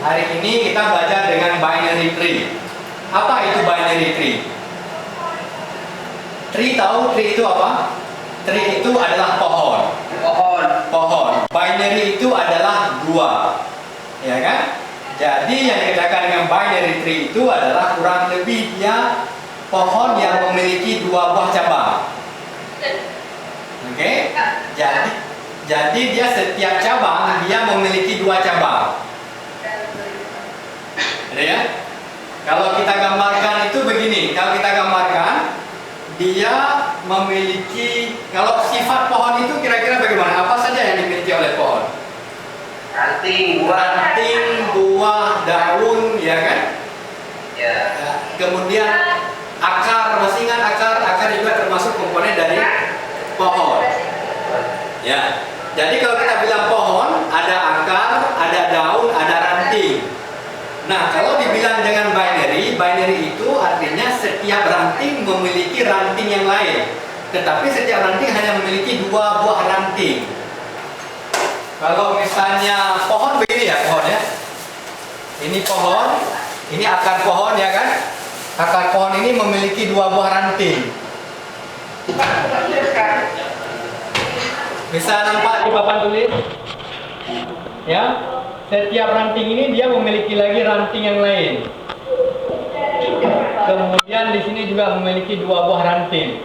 Hari ini kita belajar dengan binary tree. Apa itu binary tree? Tree tahu tree itu apa? Tree itu adalah pohon. Pohon. Binary itu adalah dua. Ya kan? Jadi yang dikatakan dengan binary tree itu adalah kurang lebih dia pohon yang memiliki dua buah cabang. Oke? Jadi dia setiap cabang dia memiliki dua cabang. Ada ya? Kalau kita gambarkan itu begini, kalau kita gambarkan dia memiliki, kalau sifat pohon itu kira-kira bagaimana? Apa saja yang dimiliki oleh pohon? Ranting, buah, daun, ya kan? Ya. Kemudian akar, masih ingat akar? Akar juga termasuk komponen dari pohon. Ya. Jadi kalau kita bilang pohon, ada akar, ada daun, ada ranting. Nah, kalau dibilang dengan binary itu artinya setiap ranting memiliki ranting yang lain. Tetapi setiap ranting hanya memiliki dua buah ranting. Kalau misalnya pohon begini ya, pohon ya. Ini pohon, ini akar pohon ya kan? Akar pohon ini memiliki dua buah ranting. Bisa nampak di papan tulis? Ya. Setiap ranting ini dia memiliki lagi ranting yang lain. Kemudian di sini juga memiliki dua buah ranting.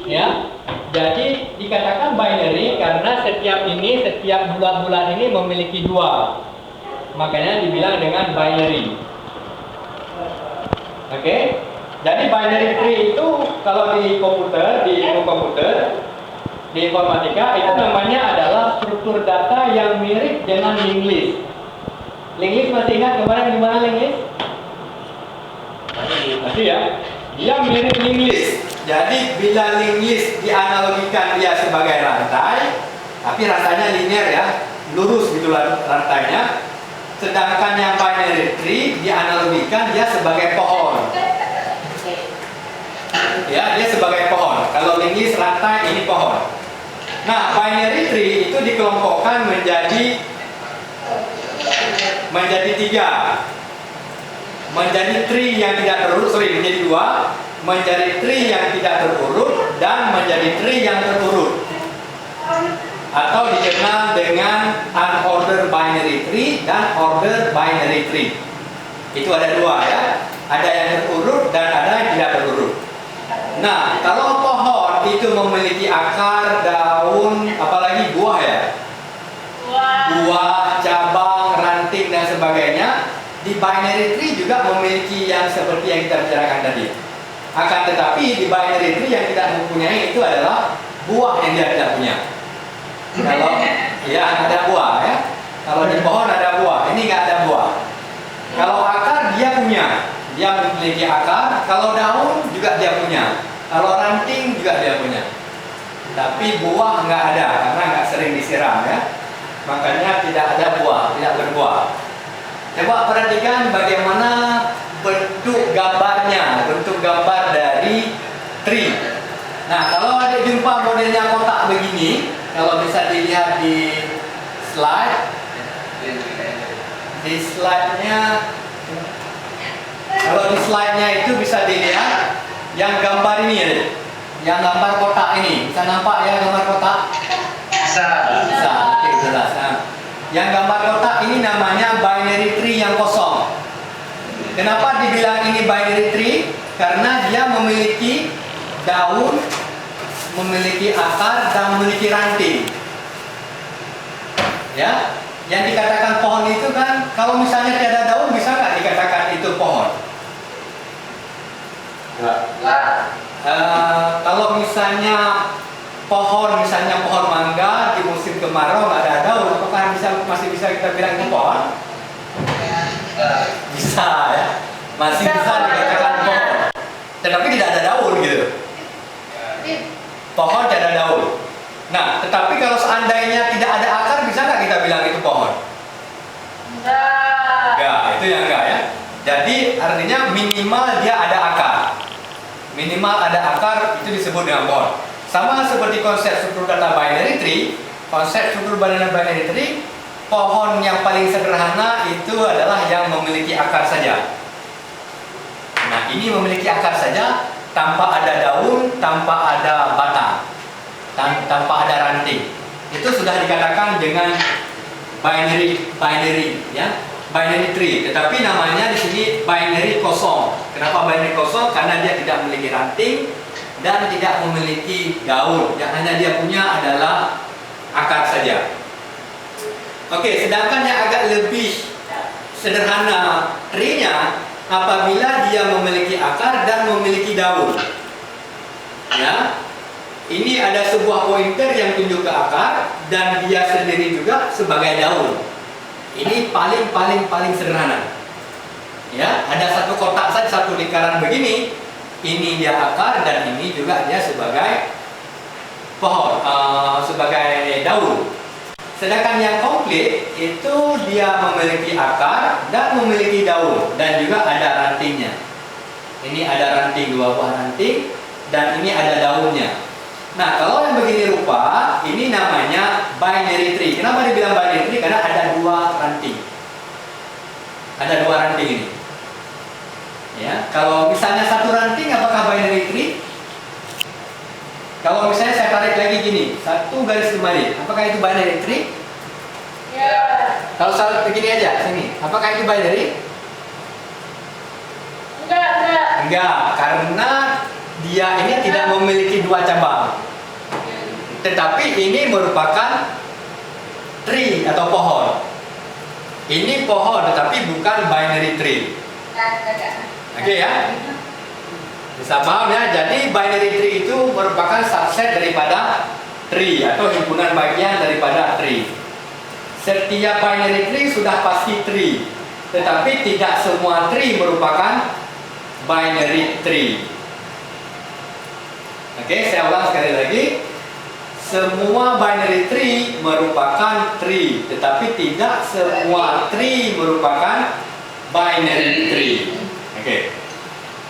Ya. Jadi dikatakan binary karena setiap bulat-bulat ini memiliki dua. Makanya dibilang dengan binary. Oke. Jadi binary tree itu kalau di komputer, di ilmu komputer, di informatika itu namanya adalah struktur data yang mirip dengan linked list. Linked list masih ingat kemarin gimana linked list? Masih ya? Dia mirip linked list. Jadi bila linked list dianalogikan dia sebagai rantai, tapi rantainya linear ya, lurus gitu rantainya. Sedangkan yang binary tree dianalogikan dia sebagai pohon. Ya, dia sebagai pohon. Kalau linked list rantai, ini pohon. Nah, binary tree itu dikelompokkan menjadi tiga. Menjadi tree yang tidak terurut, menjadi dua. Menjadi tree yang tidak terurut dan menjadi tree yang terurut. Atau dikenal dengan unordered binary tree dan ordered binary tree. Itu ada dua ya. Ada yang terurut dan ada yang tidak terurut. Nah, kalau pohon itu memiliki akar, daun, apalagi buah ya. Buah, cabang, ranting dan sebagainya. Di binary tree juga memiliki yang seperti yang kita bicarakan tadi. Akan tetapi di binary tree yang tidak mempunyai itu adalah buah yang dia tidak punya. Kalau ya ada buah ya. Kalau di pohon ada buah, ini nggak ada buah. Kalau akar dia punya. Dia memiliki akar, kalau daun juga dia punya, kalau ranting juga dia punya. Tapi buah nggak ada karena nggak sering disiram ya. Makanya tidak ada buah, tidak berbuah. Coba perhatikan bagaimana bentuk gambarnya, bentuk gambar dari tree. Nah, kalau ada jumpa modelnya kotak begini, kalau bisa dilihat di slide, kalau di slide-nya itu bisa dilihat yang gambar ini ya, yang gambar kotak ini. Bisa nampak ya gambar kotak? Bisa. Oke, jelas. Nah, yang gambar kotak ini namanya binary tree yang kosong. Kenapa dibilang ini binary tree? Karena dia memiliki daun, memiliki akar, dan memiliki ranting. Ya, yang dikatakan pohon itu kan, kalau misalnya tiada daun bisa nggak dikatakan itu pohon? Kalau misalnya pohon mangga di musim kemarau nggak ada daun, apakah masih bisa kita bilang itu pohon? Bisa ya, masih bisa dikatakan pohon. Tetapi tidak ada daun gitu. Pohon tidak ada daun. Nah, tetapi kalau seandainya tidak ada akar, bisa nggak kita bilang itu pohon? Enggak, itu yang enggak ya. Jadi artinya minimal dia ada akar. Minimal ada akar itu disebut dengan pohon. Sama seperti konsep struktur data binary tree, konsep struktur binary tree pohon yang paling sederhana itu adalah yang memiliki akar saja. Nah, ini memiliki akar saja tanpa ada daun, tanpa ada batang, tanpa ada ranting. Itu sudah dikatakan dengan binary ya, binary tree. Tetapi namanya di sini binary kosong. Kenapa binary kosong? Karena dia tidak memiliki ranting dan tidak memiliki daun. Yang hanya dia punya adalah akar saja. Oke, sedangkan yang agak lebih sederhana tree-nya apabila dia memiliki akar dan memiliki daun. Ya. Ini ada sebuah pointer yang tunjuk ke akar dan dia sendiri juga sebagai daun. Ini paling sederhana. Ya, ada satu kotak saja, satu lingkaran begini. Ini dia akar dan ini juga dia sebagai pohon, sebagai daun. Sedangkan yang komplit itu dia memiliki akar dan memiliki daun dan juga ada rantingnya. Ini ada ranting, 2 buah ranting, dan ini ada daunnya. Nah, kalau yang begini rupa, ini namanya binary tree. Kenapa dibilang binary tree? Karena ada 2 ranting. Ada 2 ranting ini. Ya, kalau misalnya satu ranting, apakah binary tree? Kalau misalnya saya tarik lagi gini, 1 garis kembali, apakah itu binary tree? Ya. Kalau saya begini aja, sini, apakah itu binary? Enggak, karena dia ini tidak memiliki 2 cabang. Tetapi ini merupakan tree atau pohon. Ini pohon, tetapi bukan binary tree. Oke ya? Bisa paham ya? Jadi binary tree itu merupakan subset daripada tree atau himpunan bagian daripada tree. Setiap binary tree sudah pasti tree, tetapi tidak semua tree merupakan binary tree. Oke, saya ulang sekali lagi. Semua binary tree merupakan tree, tetapi tidak semua tree merupakan binary tree. Oke.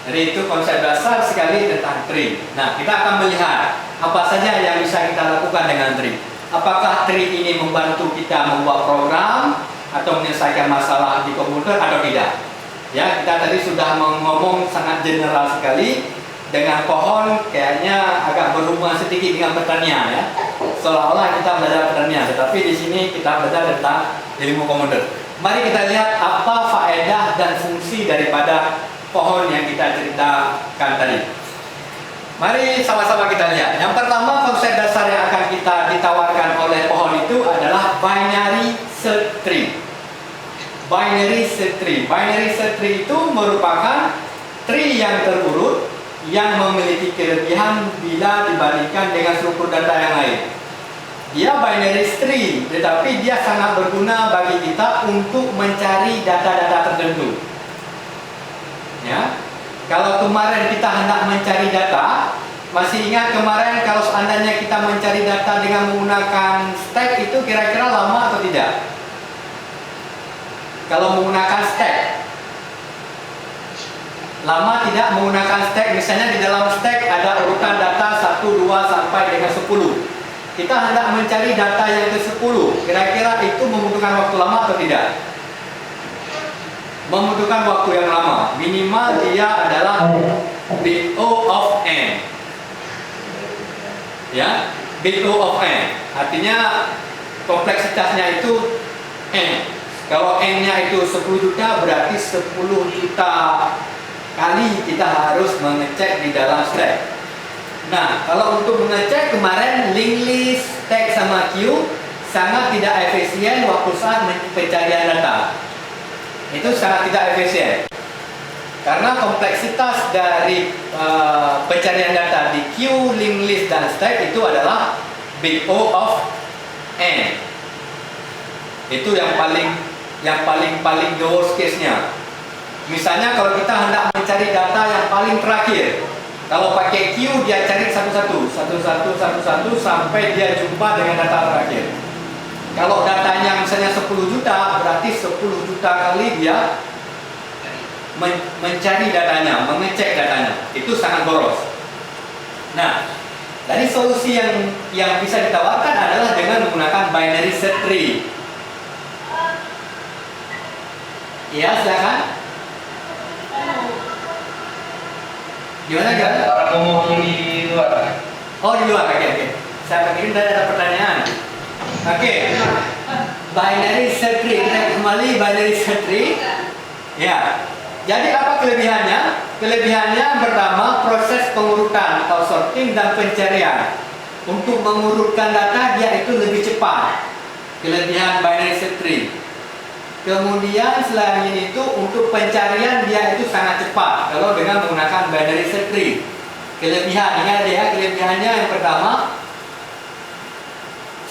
Jadi itu konsep dasar sekali tentang tree. Nah, kita akan melihat apa saja yang bisa kita lakukan dengan tree. Apakah tree ini membantu kita membuat program atau menyelesaikan masalah di komputer atau tidak? Ya, kita tadi sudah ngomong sangat general sekali. Dengan pohon kayaknya agak berhubungan sedikit dengan pertanian ya. Seolah-olah kita belajar pertanian, tetapi di sini kita belajar tentang ilmu komputer. Mari kita lihat apa faedah dan fungsi daripada pohon yang kita ceritakan tadi. Mari sama-sama kita lihat. Yang pertama, konsep dasar yang akan kita ditawarkan oleh pohon itu adalah binary search tree. Binary search tree. Binary search tree itu merupakan tree yang terurut yang memiliki kelebihan bila dibandingkan dengan struktur data yang lain. Dia binary tree, tetapi dia sangat berguna bagi kita untuk mencari data-data tertentu. Ya, kalau kemarin kita hendak mencari data, masih ingat kemarin kalau seandainya kita mencari data dengan menggunakan stack itu kira-kira lama atau tidak? Kalau menggunakan stack, lama tidak menggunakan stack. Misalnya di dalam stack ada urutan data 1, 2 sampai dengan 10. Kita hendak mencari data yang ke-10. Kira-kira itu membutuhkan waktu lama atau tidak? Membutuhkan waktu yang lama. Minimal dia adalah big O of n. Ya, big O of n. Artinya kompleksitasnya itu n. Kalau n-nya itu 10 juta, berarti 10 juta kali kita harus mengecek di dalam stack. Nah, kalau untuk mengecek kemarin linked list, tag sama queue sangat tidak efisien waktu saat pencarian data. Itu sangat tidak efisien. Karena kompleksitas dari pencarian data di queue, linked list dan stack itu adalah big O of n. Itu yang paling the worst case-nya. Misalnya kalau kita hendak mencari data yang paling terakhir, kalau pakai queue dia cari satu-satu sampai dia jumpa dengan data terakhir. Kalau datanya misalnya 10 juta, berarti 10 juta kali dia mencari datanya, mengecek datanya. Itu sangat boros. Nah, dari solusi yang bisa ditawarkan adalah dengan menggunakan binary search tree. Iya, silakan. Gimana kan? Orang ngomong di luar. Oh, di luar. Oke. Saya pikir tadi ada pertanyaan. Oke. Binary search tree. Kita kembali binary search tree. Ya. Jadi apa kelebihannya? Kelebihannya yang pertama proses pengurutan atau sorting dan pencarian. Untuk mengurutkan data dia itu lebih cepat. Kelebihan binary search tree. Kemudian selain itu untuk pencarian dia itu sangat cepat kalau dengan menggunakan binary search tree. Kelebihan, ingat ya, kelebihannya yang pertama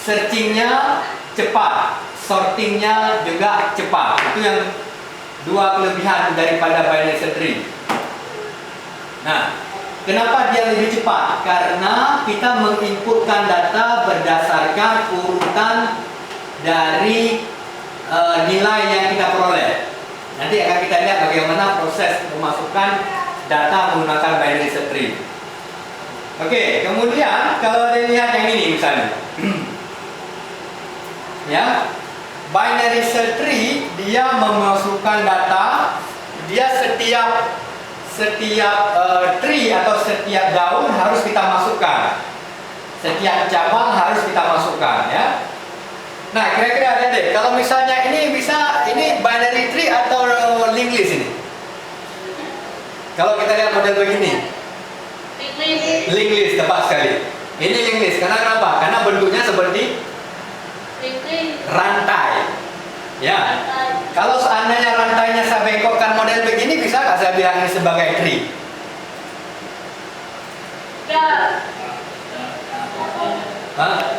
searchingnya cepat, sortingnya juga cepat. Itu yang dua kelebihan daripada binary search tree. Nah, kenapa dia lebih cepat? Karena kita menginputkan data berdasarkan urutan dari nilai yang kita peroleh. Nanti akan kita lihat bagaimana proses memasukkan data menggunakan binary search tree. Oke, kemudian kalau dilihat yang ini misalnya, ya, binary search tree dia memasukkan data, dia setiap tree atau setiap daun harus kita masukkan, setiap cabang harus kita masukkan, ya. Nah, kira-kira ada deh. Kalau misalnya ini binary tree atau linked list ini. Kalau kita lihat model begini, linked list tepat sekali. Ini linked list. Karena kenapa? Karena bentuknya seperti rantai. Ya. Kalau seandainya rantainya saya bengkokkan model begini, bisa nggak saya bilang ini sebagai tree? Hah?